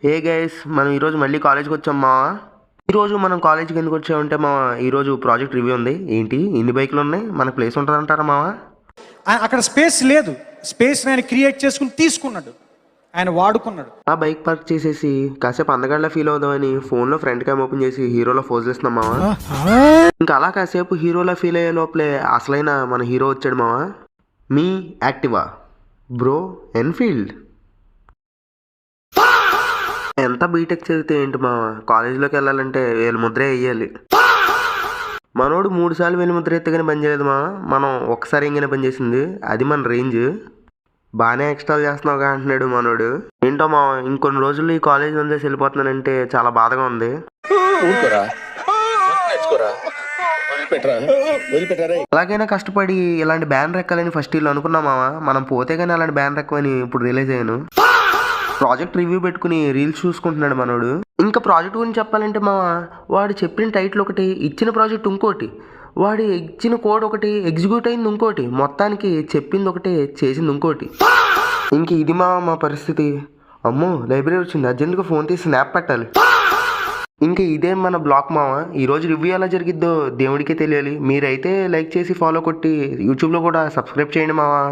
Hey guys, మనం ఈరోజు మళ్ళీ కాలేజ్కి వచ్చాం మావా. ఈరోజు మనం కాలేజ్కి ఎందుకు వచ్చామంటే మావా, ఈరోజు ప్రాజెక్ట్ రివ్యూ ఉంది. ఏంటి ఇన్ని బైకులు ఉన్నాయి, మనకు ప్లేస్ ఉంటుందంటారా మావా? అక్కడ స్పేస్ లేదు. స్పేస్ ఆయన క్రియేట్ చేసుకుని తీసుకున్నాడు, ఆయన వాడుకున్నాడు. ఆ బైక్ పార్క్ చేసేసి కాసేపు అందగాళ్ళ ఫీల్ అవుదామని ఫోన్లో ఫ్రంట్ క్యామ్ ఓపెన్ చేసి హీరోలో ఫోజ్ చేస్తున్నాం మావా. ఇంకా అలా కాసేపు హీరోలో ఫీల్ అయ్యే లోపలే అసలైన మన హీరో వచ్చాడు మావా. మీ యాక్టివా బ్రో ఎన్ఫీల్డ్. ఎంత బీటెక్ చదివితే ఏంటి మావా, కాలేజీలోకి వెళ్ళాలంటే వేలు ముద్రే వేయాలి. మనోడు 3 సార్లు వేలు ముద్ర ఎత్తగానే పని చేయలేదు మావా, మనం ఒక్కసారి ఎంగిన పని చేసింది. అది మన రేంజ్. బాగానే ఎక్స్ట్రాల్ చేస్తున్నావుగా అంటున్నాడు మనోడు. ఏంటో మావా, ఇంకొన్ని రోజుల్లో ఈ కాలేజ్ వదిలేసి వెళ్ళిపోతున్నానంటే చాలా బాధగా ఉంది. అలాగైనా కష్టపడి ఇలాంటి బ్యానర్ ఎక్కాలని ఫస్ట్ ఇల్లు అనుకున్నా మావా. మనం పోతే కానీ అలాంటి బ్యానర్ ఎక్కవని ఇప్పుడు రియలైజ్ అయ్యాను. ప్రాజెక్ట్ రివ్యూ పెట్టుకుని రీల్స్ చూసుకుంటున్నాడు మనోడు. ఇంకా ప్రాజెక్ట్ గురించి చెప్పాలంటే మావా, వాడు చెప్పిన టైటిల్ ఒకటి, ఇచ్చిన ప్రాజెక్ట్ ఇంకోటి, వాడు ఇచ్చిన కోడ్ ఒకటి, ఎగ్జిక్యూట్ అయింది ఇంకోటి, మొత్తానికి చెప్పింది ఒకటి, చేసింది ఇంకోటి. ఇంక ఇది మా పరిస్థితి. అమ్మో, లైబ్రరీ వచ్చింది, అర్జెంట్గా ఫోన్ తీసి స్నాప్ పెట్టాలి. ఇంకా ఇదే మన బ్లాక్ మావా. ఈరోజు రివ్యూ ఎలా జరిగిద్దో దేవుడికే తెలియాలి. మీరైతే లైక్ చేసి ఫాలో కొట్టి యూట్యూబ్లో కూడా సబ్స్క్రైబ్ చేయండి మావా.